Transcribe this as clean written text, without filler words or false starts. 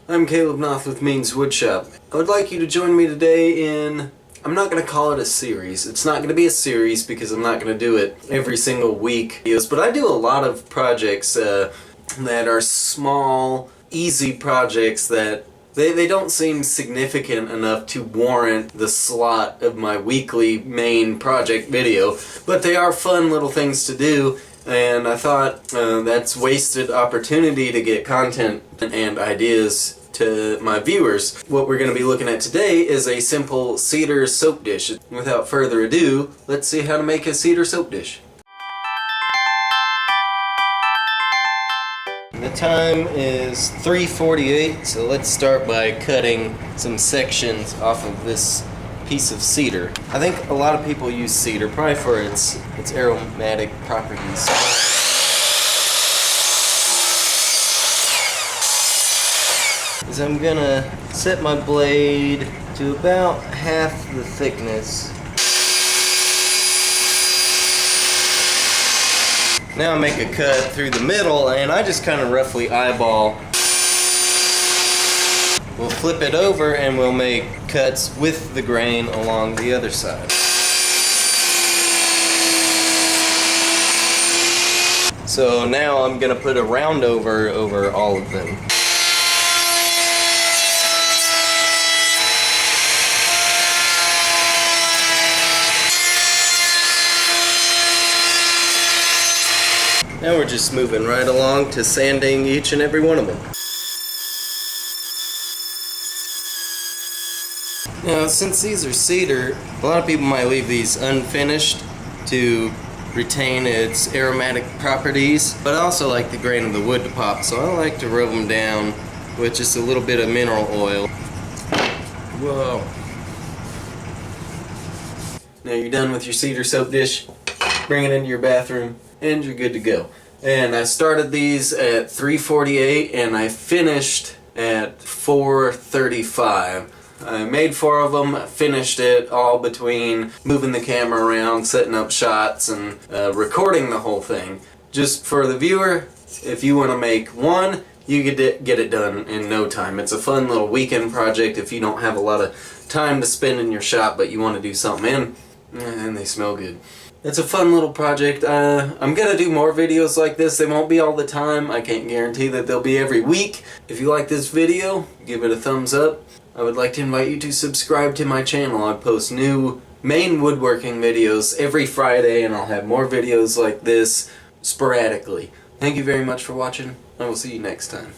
I'm Caleb Noth with Woodshop. I would like you to join me today in, I'm not going to call it a series. It's not going to be a series because I'm not going to do it every single week. But I do a lot of projects that are small, easy projects that they don't seem significant enough to warrant the slot of my weekly main project video, but they are fun little things to do, and I thought that's wasted opportunity to get content and ideas to my viewers. What we're going to be looking at today is a simple Cedar soap dish. Without further ado, let's see how to make a Cedar soap dish. The time is 3:48, so let's start by cutting some sections off of this piece of cedar. I think a lot of people use cedar probably for its aromatic properties. Is I'm gonna set my blade to about half the thickness. Now I make a cut through the middle, and I just kind of roughly eyeball. We'll flip it over and we'll make cuts with the grain along the other side. So now I'm going to put a round over all of them. Now we're just moving right along to sanding each and every one of them. Now, since these are cedar, a lot of people might leave these unfinished to retain its aromatic properties, but I also like the grain of the wood to pop, so I like to rub them down with just a little bit of mineral oil. Whoa. Now you're done with your cedar soap dish, bring it into your bathroom, and you're good to go. And I started these at 3:48 and I finished at 4:35. I made 4 of them, finished it all between moving the camera around, setting up shots, and recording the whole thing. Just for the viewer, if you want to make one, you get it done in no time. It's a fun little weekend project if you don't have a lot of time to spend in your shop but you want to do something, and they smell good. It's a fun little project. I'm gonna do more videos like this. They won't be all the time. I can't guarantee that they'll be every week. If you like this video, give it a thumbs up. I would like to invite you to subscribe to my channel. I post new main woodworking videos every Friday, and I'll have more videos like this sporadically. Thank you very much for watching. I will see you next time.